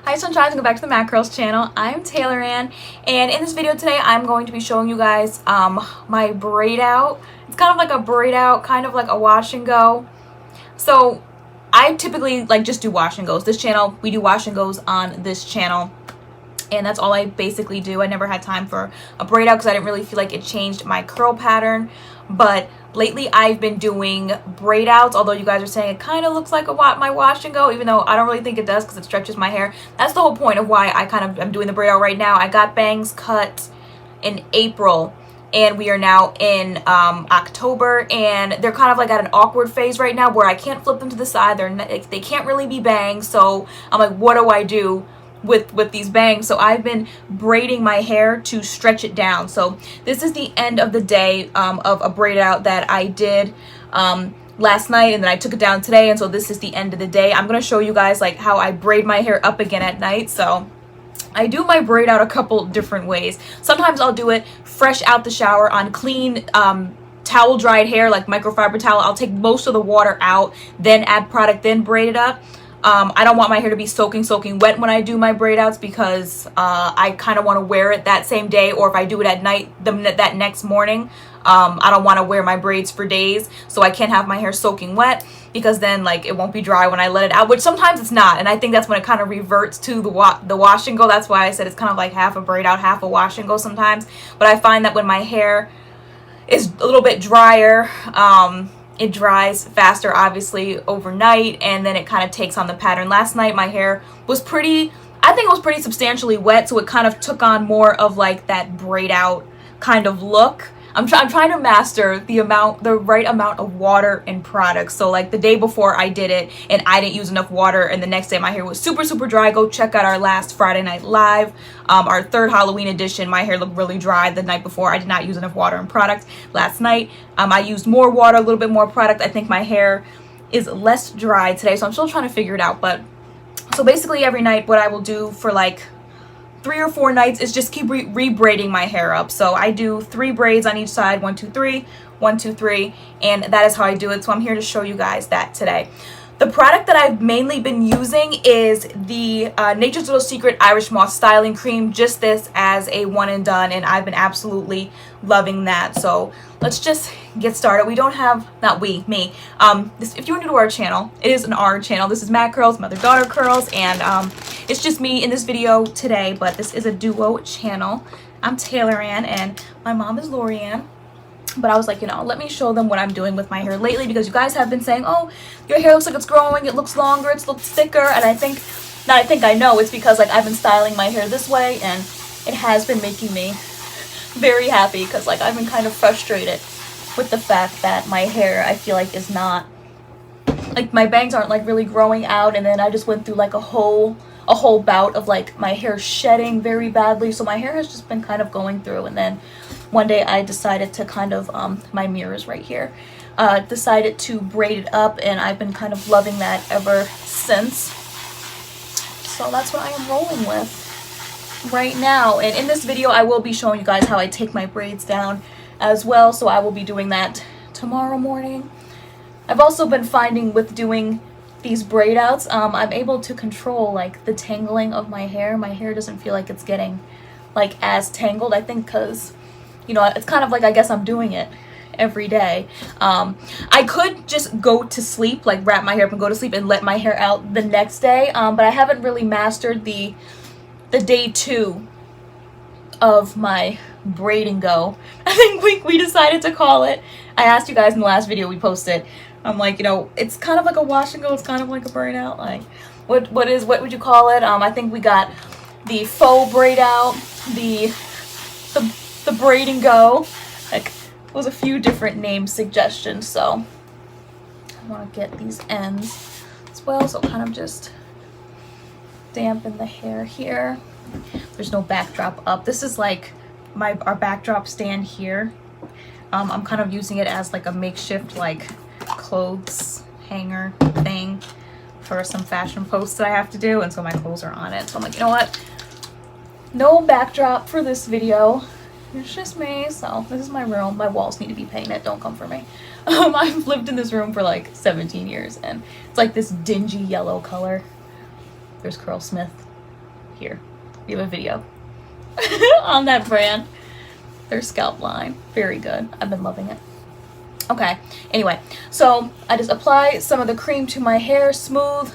Hi Sunshines, welcome back to the MADCURLS channel. I'm Taylor Ann, and in this video today I'm going to be showing you guys my braid out. It's kind of like a braid out, kind of like a wash and go. So I typically just do wash and goes. This channel, we do wash and goes on this channel, and that's all I basically do. I never had time for a braid out because I didn't really feel like it changed my curl pattern, but lately I've been doing braid outs, although you guys are saying it kind of looks like my wash and go, even though I don't really think it does because it stretches my hair. That's the whole point of why I'm doing the braid out right now. I got bangs cut in April and we are now in October, and they're kind of like at an awkward phase right now where I can't flip them to the side. They can't really be bangs, so I'm like, what do I do with these bangs? So I've been braiding my hair to stretch it down. So this is the end of the day of a braid out that I did last night, and then I took it down today, and so this is the end of the day. I'm gonna show you guys like how I braid my hair up again at night. So I do my braid out a couple different ways. Sometimes I'll do it fresh out the shower on clean towel dried hair, like microfiber towel. I'll take most of the water out, then add product, then braid it up. I don't want my hair to be soaking wet when I do my braid outs because I kind of want to wear it that same day, or if I do it at night that next morning, I don't want to wear my braids for days, so I can't have my hair soaking wet because then it won't be dry when I let it out, which sometimes it's not, and I think that's when it kind of reverts to the wash and go. That's why I said it's kind of like half a braid out, half a wash and go sometimes. But I find that when my hair is a little bit drier, it dries faster, obviously, overnight, and then it kind of takes on the pattern. Last night, my hair was I think it was pretty substantially wet, so it kind of took on more of that braid out kind of look. I'm trying to master the right amount of water and product. So the day before I did it and I didn't use enough water, and the next day my hair was super dry. Go check out our last Friday Night Live, our third Halloween edition. My hair looked really dry the night before. I did not use enough water and product. Last night I used more water, a little bit more product. I think my hair is less dry today, so I'm still trying to figure it out. But so basically every night what I will do for 3 or 4 nights is just keep re-braiding my hair up. So I do 3 braids on each side, 1 2 3, 1 2 3, and that is how I do it. So I'm here to show you guys that today. The product that I've mainly been using is the Nature's Little Secret Irish Moss Styling Cream, just this as a one and done, and I've been absolutely loving that. So let's just get started. We don't have, not we, me. If you're new to our channel, it is an our channel. This is MADCURLS, mother-daughter curls, and it's just me in this video today, but this is a duo channel. I'm Taylor Ann, and my mom is Lori Ann. But I was like, let me show them what I'm doing with my hair lately, because you guys have been saying, oh, your hair looks like it's growing, it looks longer, it looks thicker, and I know it's because I've been styling my hair this way, and it has been making me very happy, because I've been kind of frustrated with the fact that my hair, I feel is not, my bangs aren't really growing out, and then I just went through a whole bout of my hair shedding very badly, so my hair has just been kind of going through. And then one day I decided to kind of my mirrors right here, decided to braid it up, and I've been kind of loving that ever since. So that's what I am rolling with right now, and in this video I will be showing you guys how I take my braids down as well, so I will be doing that tomorrow morning. I've also been finding with doing these braid outs, I'm able to control the tangling of my hair. My hair doesn't feel like it's getting as tangled, I think, because it's kind of I guess I'm doing it every day. I could just go to sleep, wrap my hair up and go to sleep and let my hair out the next day, but I haven't really mastered the day 2 of my braiding go. I think we decided to call it. I asked you guys in the last video we posted. I'm like, it's kind of like a wash and go, it's kind of like a braid out. What would you call it? I think we got the faux braid out, the braid and go. There was a few different name suggestions, so I want to get these ends as well, so kind of just dampen the hair here. There's no backdrop up. This is our backdrop stand here. I'm kind of using it as a makeshift clothes hanger thing for some fashion posts that I have to do, and so my clothes are on it. So I'm like, you know what? No backdrop for this video. It's just me. So this is my room. My walls need to be painted. Don't come for me. I've lived in this room for 17 years, and it's this dingy yellow color. There's Curlsmith. here. We have a video on that brand. Their scalp line. Very good. I've been loving it. Okay, anyway, so I just apply some of the cream to my hair, smooth.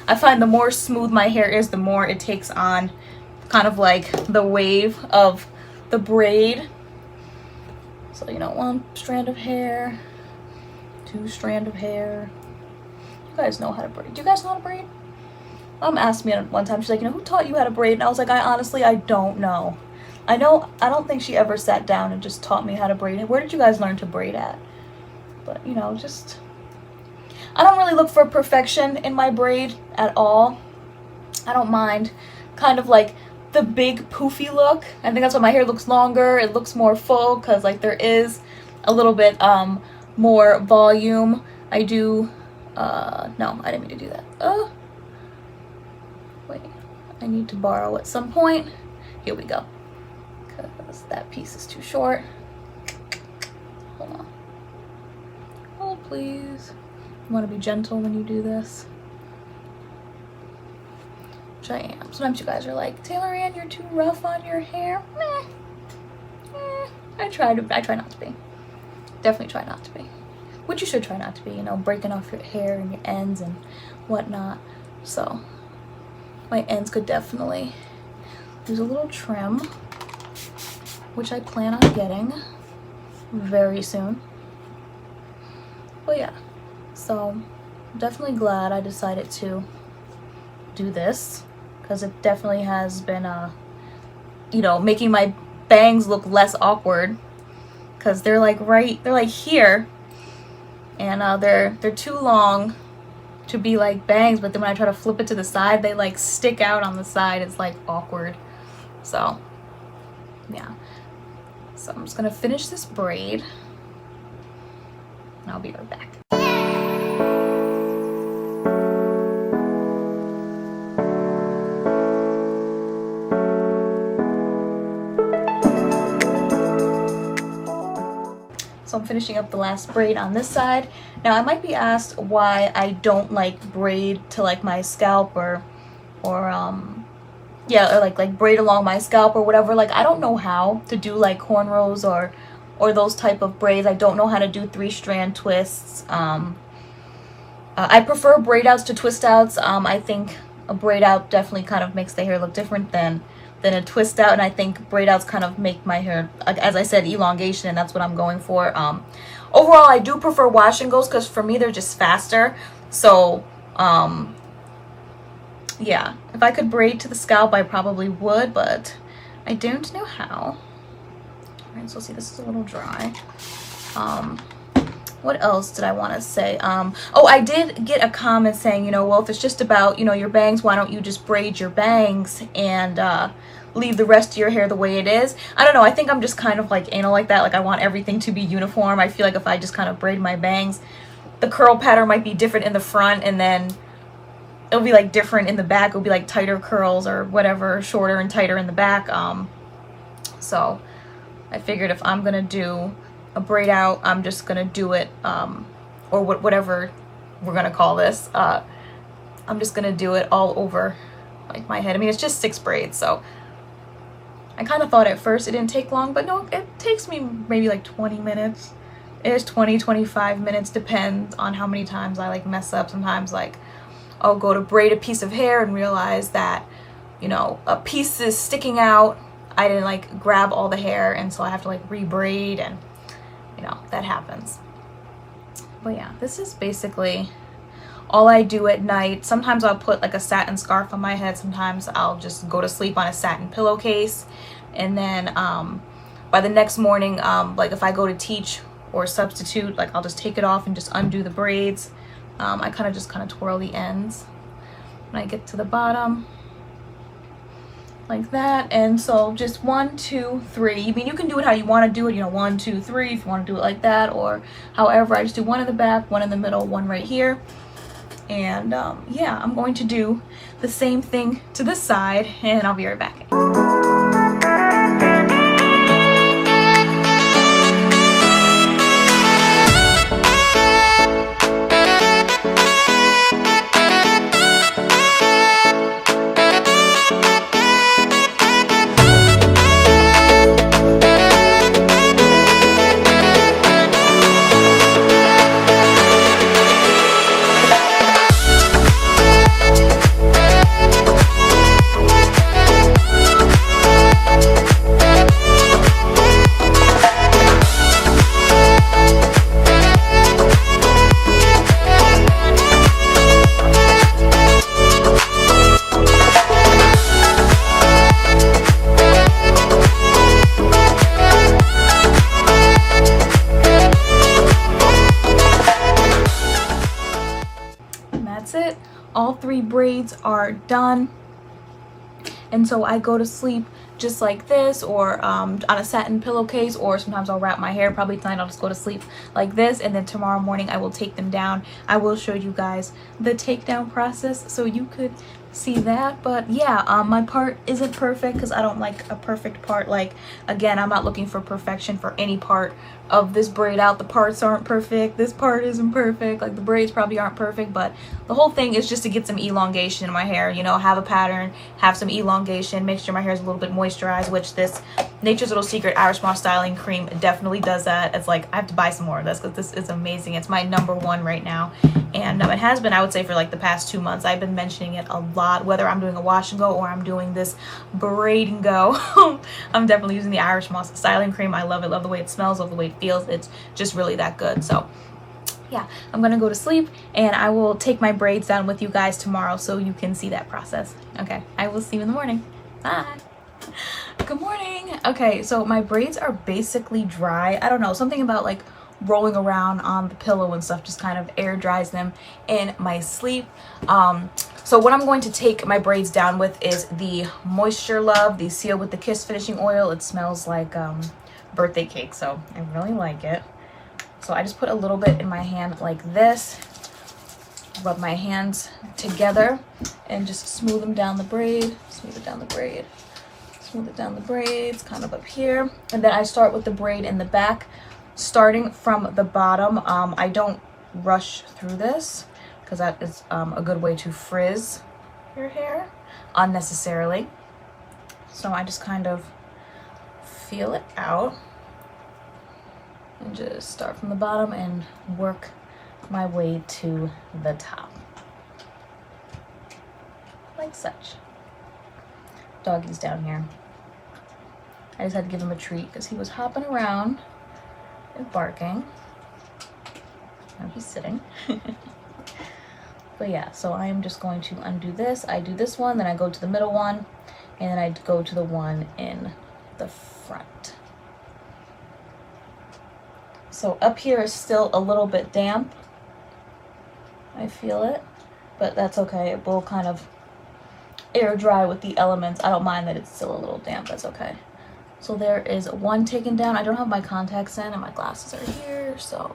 I find the more smooth my hair is, the more it takes on kind of like the wave of the braid. So, you know, 1 strand of hair, 2 strand of hair. You guys know how to braid. Do you guys know how to braid? Mom asked me one time, she's like, you know, who taught you how to braid? And I was like, I don't know. I don't think she ever sat down and just taught me how to braid. Where did you guys learn to braid at? But, you know, just, I don't really look for perfection in my braid at all. I don't mind kind of like the big poofy look. I think that's why my hair looks longer. It looks more full because like there is a little bit more volume. I do, no, I didn't mean to do that. Wait, I need to borrow at some point. Here we go. Because that piece is too short. Hold on. Oh, please. You want to be gentle when you do this. Which I am. Sometimes you guys are like, Taylor Ann, you're too rough on your hair. I try not to be. Definitely try not to be. Which you should try not to be, you know, breaking off your hair and your ends and whatnot. So, my ends could definitely use a little trim, which I plan on getting very soon. But yeah, so I'm definitely glad I decided to do this because it definitely has been, you know, making my bangs look less awkward because they're like here, and they're too long to be like bangs, but then when I try to flip it to the side, they like stick out on the side. It's like awkward. So yeah, so I'm just gonna finish this braid and I'll be right back. So I'm finishing up the last braid on this side. Now I might be asked why I don't like braid to like my scalp or like braid along my scalp or whatever. Like I don't know how to do like cornrows or those type of braids. I don't know how to do 3-strand twists. I prefer braid outs to twist outs. I think a braid out definitely kind of makes the hair look different than a twist out, and I think braid outs kind of make my hair, as I said, elongation, and that's what I'm going for. Overall, I do prefer wash and goes because for me they're just faster. So yeah, if I could braid to the scalp I probably would, but I don't know how. Alright, so see, this is a little dry. What else did I want to say? Oh, I did get a comment saying, you know, well, if it's just about, you know, your bangs, why don't you just braid your bangs and leave the rest of your hair the way it is? I don't know. I think I'm just kind of like anal like that. Like I want everything to be uniform. I feel like if I just kind of braid my bangs, the curl pattern might be different in the front and then it'll be like different in the back. It'll be like tighter curls or whatever, shorter and tighter in the back. So I figured if I'm going to do a braid out, I'm just gonna do it or whatever we're gonna call this. I'm just gonna do it all over like my head. I mean, it's just 6 braids, so I kind of thought at first it didn't take long, but no, it takes me maybe like 20 minutes. It is 20-25 minutes, depends on how many times I like mess up. Sometimes like I'll go to braid a piece of hair and realize that, you know, a piece is sticking out. I didn't like grab all the hair, and so I have to like re-braid, and you know, that happens. But yeah, this is basically all I do at night. Sometimes I'll put like a satin scarf on my head. Sometimes I'll just go to sleep on a satin pillowcase. And then by the next morning, like if I go to teach or substitute, like I'll just take it off and just undo the braids. I kind of twirl the ends when I get to the bottom. Like that. And so just 1, 2, 3. I mean, you can do it how you want to do it, you know, 1, 2, 3 if you want to do it like that, or however. I just do 1 in the back, 1 in the middle, 1 right here. And yeah, I'm going to do the same thing to this side, and I'll be right back. braids are done. And so I go to sleep just like this, or on a satin pillowcase, or sometimes I'll wrap my hair. Probably tonight I'll just go to sleep like this, and then tomorrow morning I will take them down. I will show you guys the takedown process so you could see that. But yeah, my part isn't perfect because I don't like a perfect part. Like, again, I'm not looking for perfection for any part of this braid out. The parts aren't perfect, this part isn't perfect, like the braids probably aren't perfect, but the whole thing is just to get some elongation in my hair, you know, have a pattern, have some elongation, make sure my hair is a little bit moisturized, which this Nature's Little Secret Irish Moss styling cream definitely does that. It's like I have to buy some more of this because this is amazing. It's my #1 right now, and it has been, I would say, for like the past 2 months. I've been mentioning it a lot, whether I'm doing a wash and go or I'm doing this braid and go. I'm definitely using the Irish Moss styling cream. I love it, love the way it smells, love the way it feels. It's just really that good. So yeah, I'm gonna go to sleep and I will take my braids down with you guys tomorrow so you can see that process. Okay, I will see you in the morning. Bye. Good morning. Okay, so my braids are basically dry. I don't know, something about like rolling around on the pillow and stuff just kind of air dries them in my sleep. So what I'm going to take my braids down with is the Moisture Love, the Seal with the Kiss finishing oil. It smells like birthday cake, so I really like it. So I just put a little bit in my hand like this, rub my hands together and just smooth them down the braid, smooth it down the braid, smooth it down the braids, kind of up here. And then I start with the braid in the back, starting from the bottom. I don't rush through this because that is a good way to frizz your hair unnecessarily. So I just kind of feel it out and just start from the bottom and work my way to the top, like such. Doggy's down here. I just had to give him a treat because he was hopping around and barking. Now he's sitting. But yeah, so I am just going to undo this. I do this one, then I go to the middle one, and then I go to the one in the front. So up here is still a little bit damp. I feel it, but that's okay. It will kind of air dry with the elements. I don't mind that it's still a little damp. That's okay. So there is one taken down. I don't have my contacts in and my glasses are here. So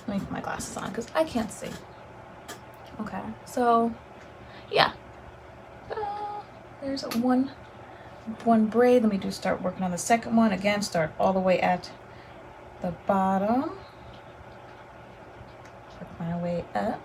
let me put my glasses on because I can't see. Okay, so yeah. There's one braid. Let me just start working on the second one. Again, start all the way at the bottom, work my way up.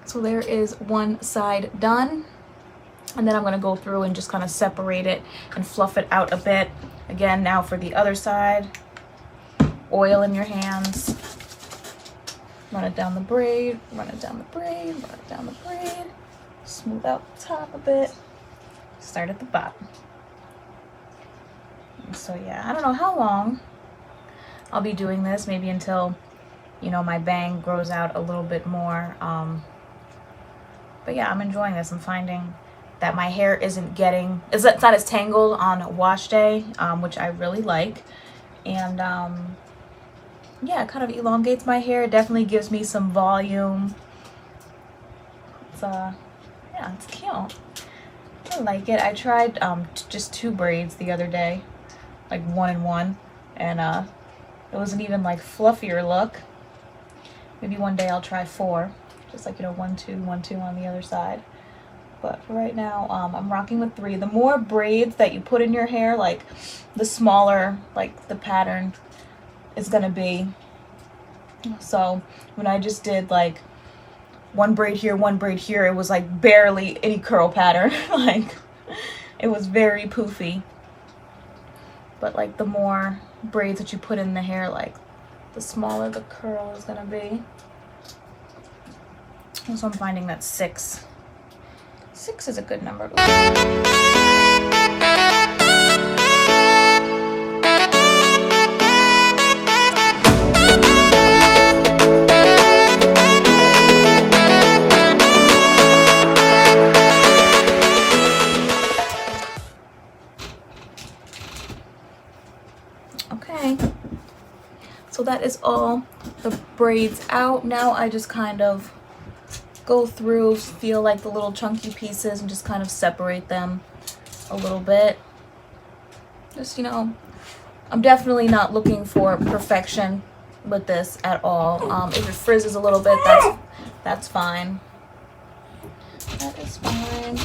So there is one side done, and then I'm going to go through and just kind of separate it and fluff it out a bit. Again, now for the other side, oil in your hands, run it down the braid, run it down the braid, run it down the braid, smooth out the top a bit, start at the bottom. And so yeah, I don't know how long I'll be doing this, maybe until, you know, my bang grows out a little bit more. But yeah, I'm enjoying this. I'm finding that my hair isn't getting, it's not as tangled on wash day, which I really like. And yeah, it kind of elongates my hair. It definitely gives me some volume. It's yeah, it's cute. I like it. I tried just 2 braids the other day, like 1 and 1, and it wasn't even like fluffier look. Maybe one day I'll try 4. Just like, you know, 1, 2, 1, 2 on the other side. But for right now, I'm rocking with 3. The more braids that you put in your hair, like the smaller, like the pattern is gonna be. So when I just did like 1 braid here, 1 braid here, it was like barely any curl pattern. Like it was very poofy. But like the more braids that you put in the hair, like the smaller the curl is gonna be. So I'm finding that 6 6 is a good number. Okay, so that is all the braids out. Now I just kind of go through, feel like the little chunky pieces and just kind of separate them a little bit. Just, you know, I'm definitely not looking for perfection with this at all. If it frizzes a little bit, that's fine. That is fine.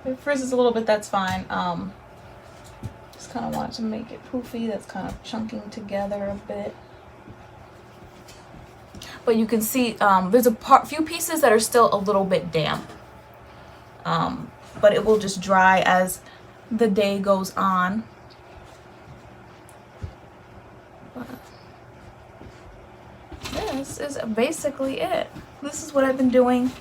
If it frizzes a little bit, that's fine. Just kind of want to make it poofy. That's kind of chunking together a bit. But you can see there's a few pieces that are still a little bit damp. But it will just dry as the day goes on. But this is basically it. This is what I've been doing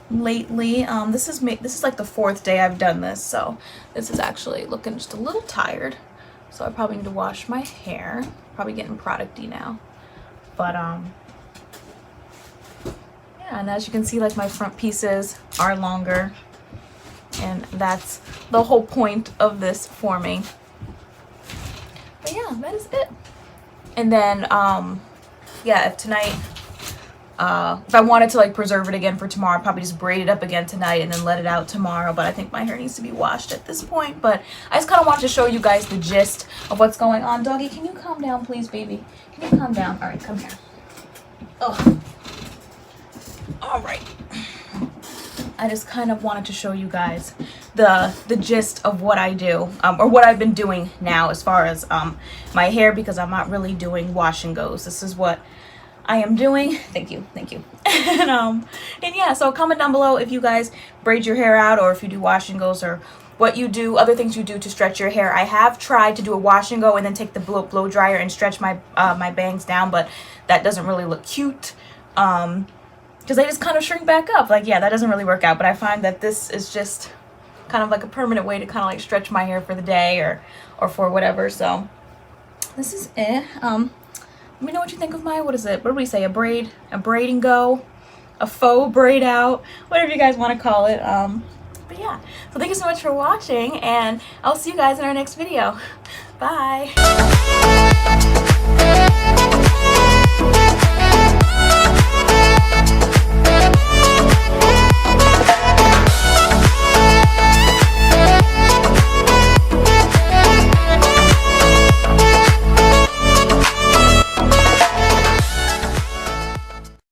lately. This is like the 4th day I've done this, so this is actually looking just a little tired. So I probably need to wash my hair. Probably getting producty now. But yeah, and as you can see, like my front pieces are longer, and that's the whole point of this forming. But yeah, that is it. And then yeah, if tonight if I wanted to like preserve it again for tomorrow, I'd probably just braid it up again tonight and then let it out tomorrow. But I think my hair needs to be washed at this point. But I just kind of wanted to show you guys the gist of what's going on. Doggy, can you calm down, please, baby? Can you calm down? All right, come here. Oh. All right. I just kind of wanted to show you guys the gist of what I do, or what I've been doing now as far as my hair, because I'm not really doing wash and goes. This is what I am doing. Thank you. And yeah, so comment down below if you guys braid your hair out, or if you do wash and goes, or what you do, other things you do to stretch your hair. I have tried to do a wash and go and then take the blow dryer and stretch my my bangs down, but that doesn't really look cute. Because they just kind of shrink back up. Like, yeah, that doesn't really work out. But I find that this is just kind of like a permanent way to kind of like stretch my hair for the day, or for whatever. So this is it. Let me know what you think of my, what is it? What do we say? A braid and go, a faux braid out, whatever you guys want to call it. But yeah, so thank you so much for watching, and I'll see you guys in our next video. Bye.